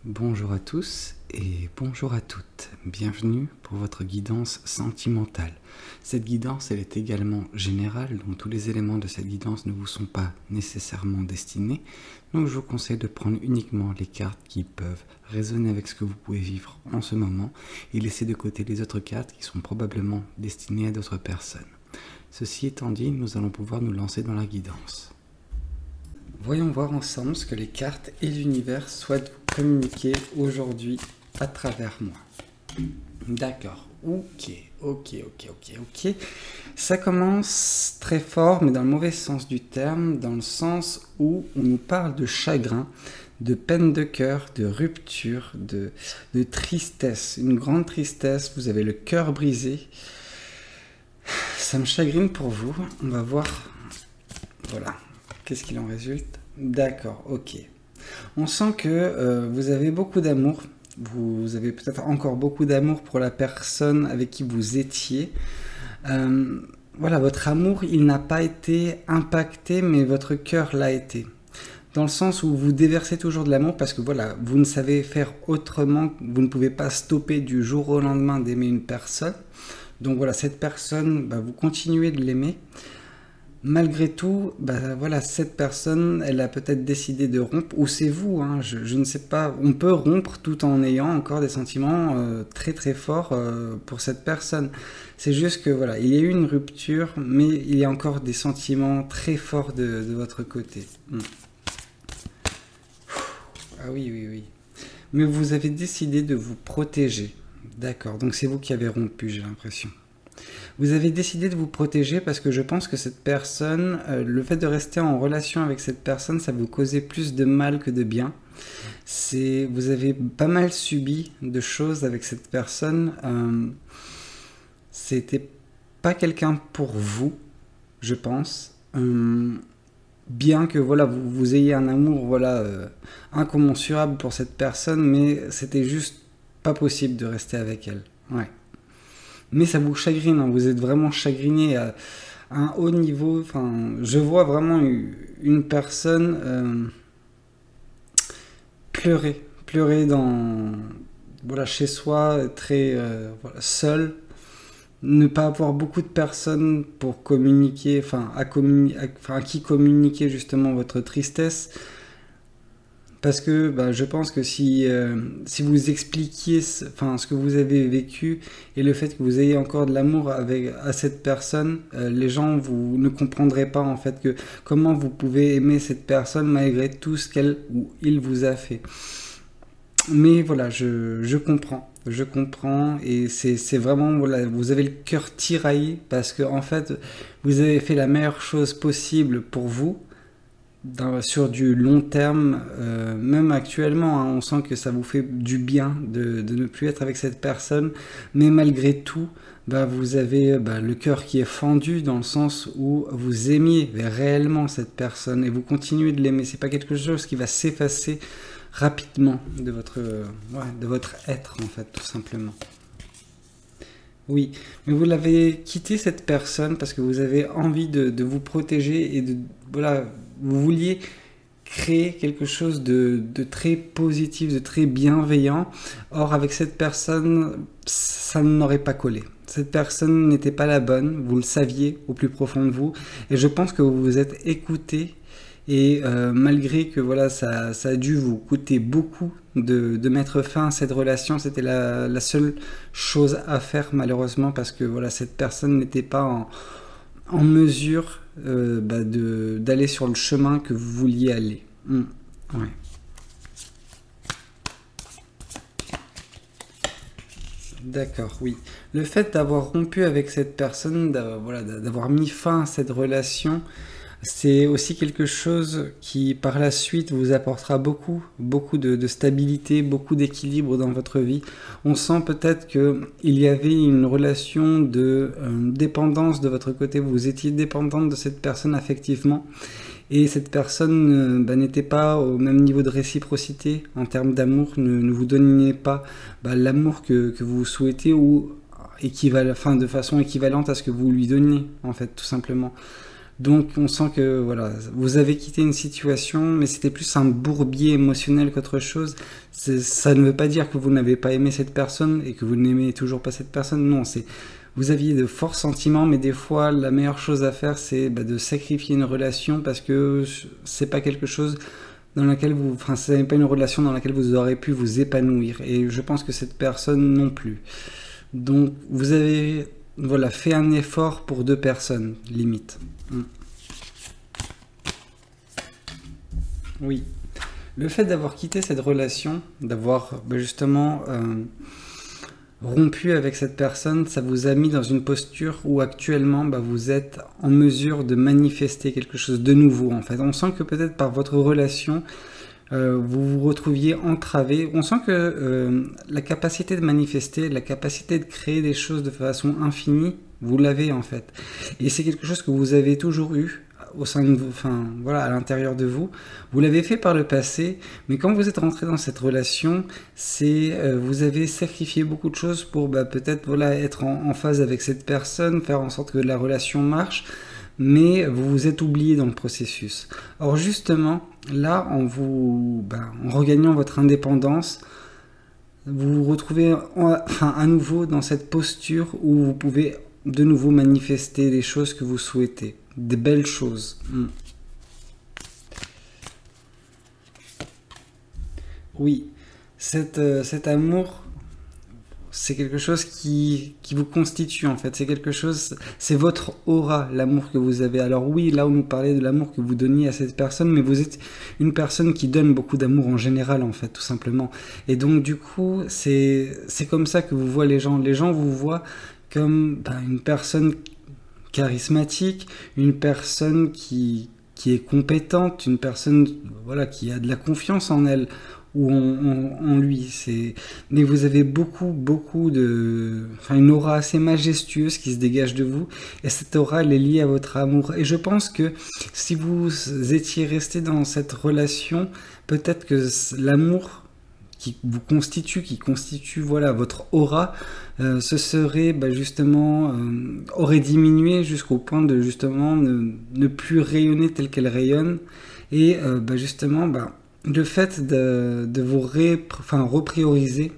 Bonjour à tous et bonjour à toutes. Bienvenue pour votre guidance sentimentale. Cette guidance, elle est également générale, donc tous les éléments de cette guidance ne vous sont pas nécessairement destinés. Donc je vous conseille de prendre uniquement les cartes qui peuvent résonner avec ce que vous pouvez vivre en ce moment et laisser de côté les autres cartes qui sont probablement destinées à d'autres personnes. Ceci étant dit, nous allons pouvoir nous lancer dans la guidance. Voyons voir ensemble ce que les cartes et l'univers souhaitent vous communiquer aujourd'hui à travers moi. D'accord, ok. Ça commence très fort, mais dans le mauvais sens du terme, dans le sens où on nous parle de chagrin, de peine de cœur, de rupture, de tristesse, une grande tristesse, vous avez le cœur brisé. Ça me chagrine pour vous, on va voir, voilà. Qu'est-ce qu'il en résulte? D'accord, ok. On sent que vous avez beaucoup d'amour. Vous avez peut-être encore beaucoup d'amour pour la personne avec qui vous étiez. Voilà, votre amour, il n'a pas été impacté, mais votre cœur l'a été. Dans le sens où vous déversez toujours de l'amour parce que voilà, vous ne savez faire autrement. Vous ne pouvez pas stopper du jour au lendemain d'aimer une personne. Donc voilà, cette personne, vous continuez de l'aimer. Malgré tout, voilà, cette personne, elle a peut-être décidé de rompre, ou c'est vous, hein, je ne sais pas, on peut rompre tout en ayant encore des sentiments très très forts pour cette personne. C'est juste que voilà, il y a eu une rupture, mais il y a encore des sentiments très forts de votre côté. Ah oui. Mais vous avez décidé de vous protéger. D'accord, donc c'est vous qui avez rompu, j'ai l'impression. Vous avez décidé de vous protéger parce que je pense que cette personne, le fait de rester en relation avec cette personne, ça vous causait plus de mal que de bien. Vous avez pas mal subi de choses avec cette personne. C'était pas quelqu'un pour vous, je pense. Bien que voilà, vous ayez un amour incommensurable pour cette personne, mais c'était juste pas possible de rester avec elle. Ouais. Mais ça vous chagrine, hein, vous êtes vraiment chagriné à un haut niveau. Enfin, je vois vraiment une personne pleurer chez soi, très seul, ne pas avoir beaucoup de personnes pour communiquer, à qui communiquer justement votre tristesse. Parce que je pense que si vous expliquiez ce que vous avez vécu et le fait que vous ayez encore de l'amour à cette personne, les gens ne comprendraient pas en fait que comment vous pouvez aimer cette personne malgré tout ce qu'elle ou il vous a fait. Mais voilà, je comprends et c'est vraiment, voilà, vous avez le cœur tiraillé parce que en fait vous avez fait la meilleure chose possible pour vous. Sur du long terme, même actuellement, hein, on sent que ça vous fait du bien de ne plus être avec cette personne, mais malgré tout, vous avez le cœur qui est fendu dans le sens où vous aimiez réellement cette personne et vous continuez de l'aimer. C'est pas quelque chose qui va s'effacer rapidement de votre être en fait, tout simplement. Oui, mais vous l'avez quitté cette personne parce que vous avez envie de vous protéger et vous vouliez créer quelque chose de très positif, de très bienveillant. Or, avec cette personne, ça n'aurait pas collé. Cette personne n'était pas la bonne, vous le saviez au plus profond de vous. Et je pense que vous vous êtes écouté. Et malgré que ça a dû vous coûter beaucoup de mettre fin à cette relation, c'était la seule chose à faire malheureusement parce que cette personne n'était pas en mesure d'aller sur le chemin que vous vouliez aller. Ouais. D'accord, oui. Le fait d'avoir rompu avec cette personne, d'avoir mis fin à cette relation, c'est aussi quelque chose qui par la suite vous apportera beaucoup de stabilité, beaucoup d'équilibre dans votre vie. On sent peut-être qu'il y avait une relation de dépendance de votre côté, vous étiez dépendante de cette personne affectivement et cette personne n'était pas au même niveau de réciprocité en termes d'amour, ne vous donnait pas l'amour que vous souhaitez ou de façon équivalente à ce que vous lui donniez en fait, tout simplement. Donc on sent que voilà, vous avez quitté une situation, mais c'était plus un bourbier émotionnel qu'autre chose. Ça ne veut pas dire que vous n'avez pas aimé cette personne et que vous n'aimez toujours pas cette personne. Non, c'est vous aviez de forts sentiments, mais des fois la meilleure chose à faire, c'est de sacrifier une relation parce que c'est pas quelque chose dans laquelle vous, enfin, c'est pas une relation dans laquelle vous aurez pu vous épanouir. Et je pense que cette personne non plus. Donc vous avez voilà, fait un effort pour 2 personnes, limite. Oui. Le fait d'avoir quitté cette relation, d'avoir justement rompu avec cette personne, ça vous a mis dans une posture où actuellement vous êtes en mesure de manifester quelque chose de nouveau en fait. On sent que peut-être par votre relation, vous vous retrouviez entravé. On sent que la capacité de manifester, la capacité de créer des choses de façon infinie, vous l'avez en fait. Et c'est quelque chose que vous avez toujours eu au sein de vous, enfin voilà, à l'intérieur de vous. Vous l'avez fait par le passé, mais quand vous êtes rentré dans cette relation, c'est vous avez sacrifié beaucoup de choses pour peut-être voilà être en phase avec cette personne, faire en sorte que la relation marche, mais vous vous êtes oublié dans le processus. Or justement, là, en regagnant votre indépendance, vous vous retrouvez à nouveau dans cette posture où vous pouvez de nouveau manifester les choses que vous souhaitez, des belles choses. Oui, cet amour, c'est quelque chose qui vous constitue en fait, c'est quelque chose, c'est votre aura, l'amour que vous avez. Alors oui, là on nous parlait de l'amour que vous donniez à cette personne, mais vous êtes une personne qui donne beaucoup d'amour en général en fait, tout simplement. Et donc du coup, c'est comme ça que vous voyez les gens. Les gens vous voient comme une personne charismatique, une personne qui est compétente, une personne voilà, qui a de la confiance en elle ou en lui. Mais vous avez beaucoup de... une aura assez majestueuse qui se dégage de vous, et cette aura, elle est liée à votre amour. Et je pense que si vous étiez resté dans cette relation, peut-être que l'amour qui vous constitue, voilà, votre aura, ce serait justement, aurait diminué jusqu'au point de justement ne plus rayonner telle qu'elle rayonne. Et justement, le fait de vous reprioriser,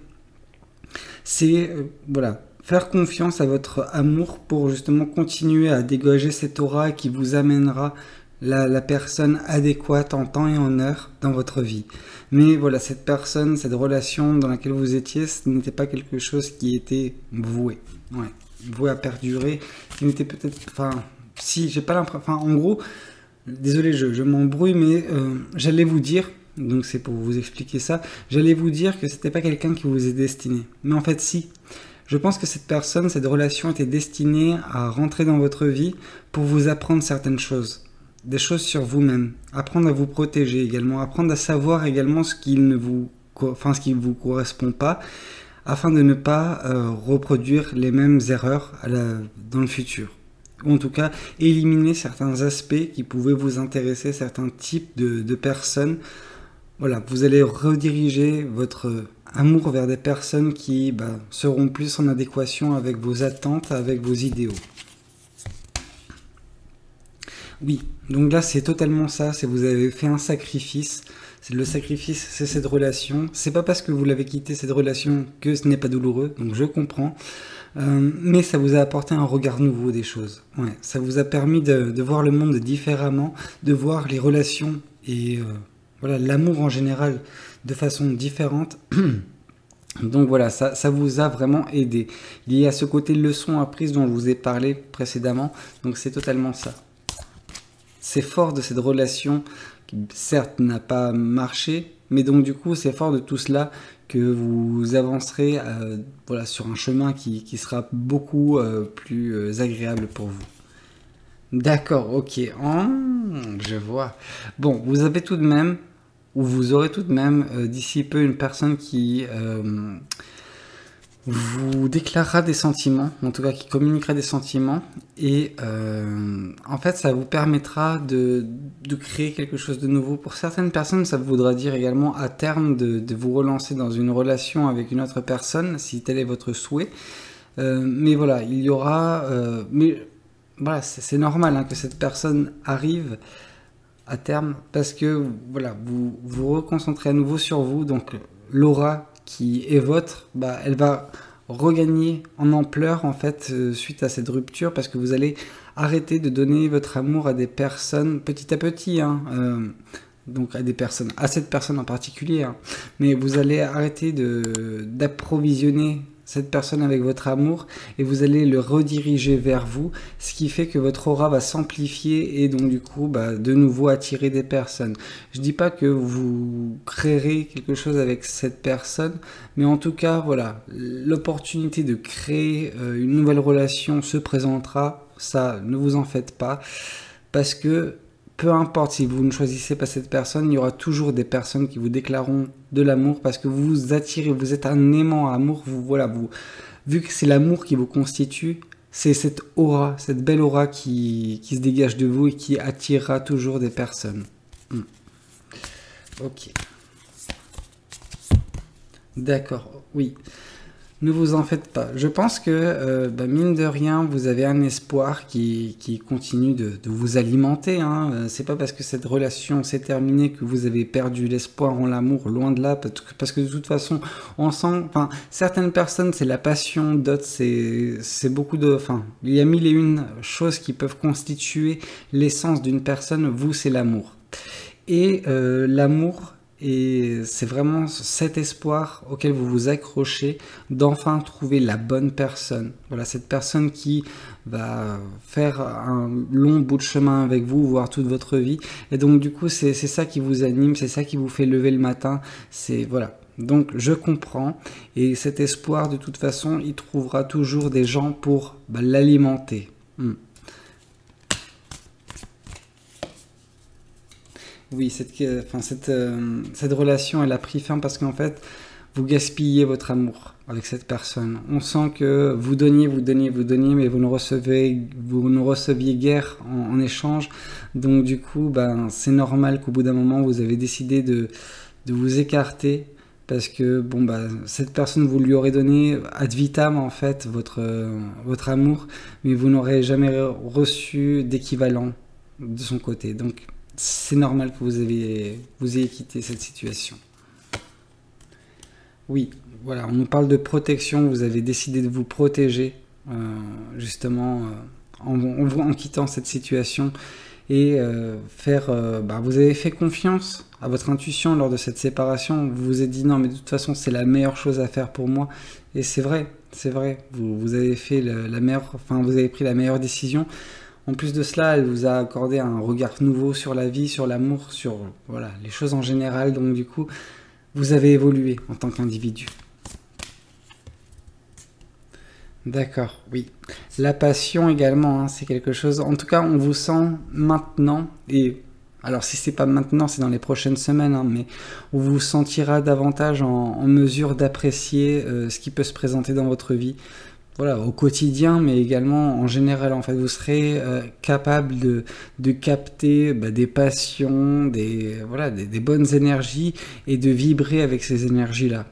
c'est voilà, faire confiance à votre amour pour justement continuer à dégager cette aura qui vous amènera la personne adéquate en temps et en heure dans votre vie. Mais voilà, cette personne, cette relation dans laquelle vous étiez, ce n'était pas quelque chose qui était voué. Ouais, voué à perdurer. Qui n'était peut-être... si, j'ai pas l'impression... en gros, désolé, je m'embrouille, mais j'allais vous dire, donc c'est pour vous expliquer ça, j'allais vous dire que c'était pas quelqu'un qui vous est destiné. Mais en fait, si. Je pense que cette personne, cette relation était destinée à rentrer dans votre vie pour vous apprendre certaines choses. Des choses sur vous-même, apprendre à vous protéger également, apprendre à savoir également ce qui ne vous correspond pas, afin de ne pas reproduire les mêmes erreurs dans le futur. Ou en tout cas, éliminer certains aspects qui pouvaient vous intéresser, certains types de personnes. Voilà, vous allez rediriger votre amour vers des personnes qui seront plus en adéquation avec vos attentes, avec vos idéaux. Oui, donc là c'est totalement ça, c'est vous avez fait un sacrifice, c'est le sacrifice, c'est cette relation, c'est pas parce que vous l'avez quitté cette relation que ce n'est pas douloureux, donc je comprends, mais ça vous a apporté un regard nouveau des choses, ouais, ça vous a permis de voir le monde différemment, de voir les relations et voilà, l'amour en général de façon différente. Donc voilà, ça vous a vraiment aidé. Il y a ce côté leçon apprise dont je vous ai parlé précédemment, donc c'est totalement ça. C'est fort de cette relation qui certes n'a pas marché, mais donc du coup c'est fort de tout cela que vous avancerez voilà, sur un chemin qui sera beaucoup plus agréable pour vous. D'accord, ok, je vois. Bon, vous avez tout de même, ou vous aurez tout de même d'ici peu une personne qui vous déclarera des sentiments, en tout cas qui communiquera des sentiments, et en fait ça vous permettra de créer quelque chose de nouveau. Pour certaines personnes, ça voudra dire également à terme de vous relancer dans une relation avec une autre personne, si tel est votre souhait. Mais voilà, il y aura... mais voilà, c'est normal hein, que cette personne arrive à terme parce que voilà, vous vous reconcentrez à nouveau sur vous, donc l'aura qui est votre, bah, elle va regagner en ampleur en fait suite à cette rupture parce que vous allez arrêter de donner votre amour à des personnes petit à petit, hein, donc à des personnes, à cette personne en particulier, hein, mais vous allez arrêter d'approvisionner cette personne avec votre amour et vous allez le rediriger vers vous, ce qui fait que votre aura va s'amplifier et donc du coup bah, de nouveau attirer des personnes. Je dis pas que vous créerez quelque chose avec cette personne, mais en tout cas voilà, l'opportunité de créer une nouvelle relation se présentera, ça ne vous en faites pas, parce que peu importe si vous ne choisissez pas cette personne, il y aura toujours des personnes qui vous déclareront de l'amour parce que vous vous attirez, vous êtes un aimant à amour, vu que c'est l'amour qui vous constitue, c'est cette aura, cette belle aura qui se dégage de vous et qui attirera toujours des personnes. Ok. D'accord, oui. Ne vous en faites pas. Je pense que, mine de rien, vous avez un espoir qui continue de vous alimenter. Hein. C'est pas parce que cette relation s'est terminée que vous avez perdu l'espoir en l'amour, loin de là, parce que de toute façon, on sent... Enfin, certaines personnes, c'est la passion, d'autres, c'est beaucoup de... Enfin, il y a mille et une choses qui peuvent constituer l'essence d'une personne. Vous, c'est l'amour. Et l'amour... Et c'est vraiment cet espoir auquel vous vous accrochez d'enfin trouver la bonne personne. Voilà, cette personne qui va faire un long bout de chemin avec vous, voire toute votre vie. Et donc du coup, c'est ça qui vous anime, c'est ça qui vous fait lever le matin. C'est voilà. Donc je comprends. Et cet espoir, de toute façon, il trouvera toujours des gens pour l'alimenter. Oui, cette relation, elle a pris fin parce qu'en fait, vous gaspillez votre amour avec cette personne. On sent que vous donniez, mais vous ne receviez guère en échange. Donc du coup, c'est normal qu'au bout d'un moment, vous avez décidé de vous écarter parce que cette personne, vous lui aurez donné ad vitam en fait votre amour, mais vous n'aurez jamais reçu d'équivalent de son côté. Donc c'est normal que vous ayez quitté cette situation. Oui, voilà, on nous parle de protection, vous avez décidé de vous protéger, justement, en quittant cette situation, et vous avez fait confiance à votre intuition lors de cette séparation, vous vous êtes dit non, mais de toute façon, c'est la meilleure chose à faire pour moi, et c'est vrai, vous avez fait vous avez pris la meilleure décision. En plus de cela, elle vous a accordé un regard nouveau sur la vie, sur l'amour, sur les choses en général. Donc du coup, vous avez évolué en tant qu'individu. D'accord, oui. La passion également, hein, c'est quelque chose... En tout cas, on vous sent maintenant, et alors si c'est pas maintenant, c'est dans les prochaines semaines, hein, mais on vous sentira davantage en mesure d'apprécier ce qui peut se présenter dans votre vie. Voilà, au quotidien, mais également en général. En fait, vous serez capable de capter des passions, des bonnes énergies et de vibrer avec ces énergies-là.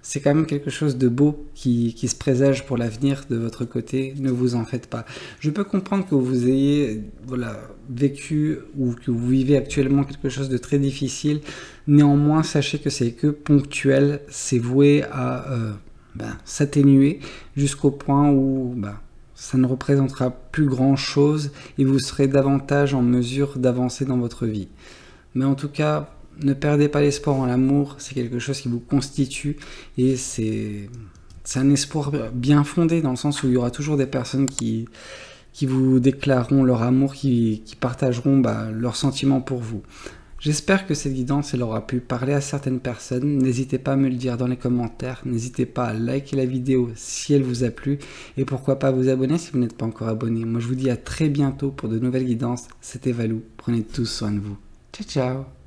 C'est quand même quelque chose de beau qui se présage pour l'avenir de votre côté. Ne vous en faites pas. Je peux comprendre que vous ayez vécu ou que vous vivez actuellement quelque chose de très difficile. Néanmoins, sachez que c'est que ponctuel. C'est voué à... s'atténuer jusqu'au point où ça ne représentera plus grand chose et vous serez davantage en mesure d'avancer dans votre vie. Mais en tout cas, ne perdez pas l'espoir en l'amour, c'est quelque chose qui vous constitue et c'est un espoir bien fondé dans le sens où il y aura toujours des personnes qui vous déclareront leur amour, qui partageront leurs sentiments pour vous. J'espère que cette guidance elle aura pu parler à certaines personnes. N'hésitez pas à me le dire dans les commentaires. N'hésitez pas à liker la vidéo si elle vous a plu. Et pourquoi pas vous abonner si vous n'êtes pas encore abonné. Moi je vous dis à très bientôt pour de nouvelles guidances. C'était Valou. Prenez tous soin de vous. Ciao ciao.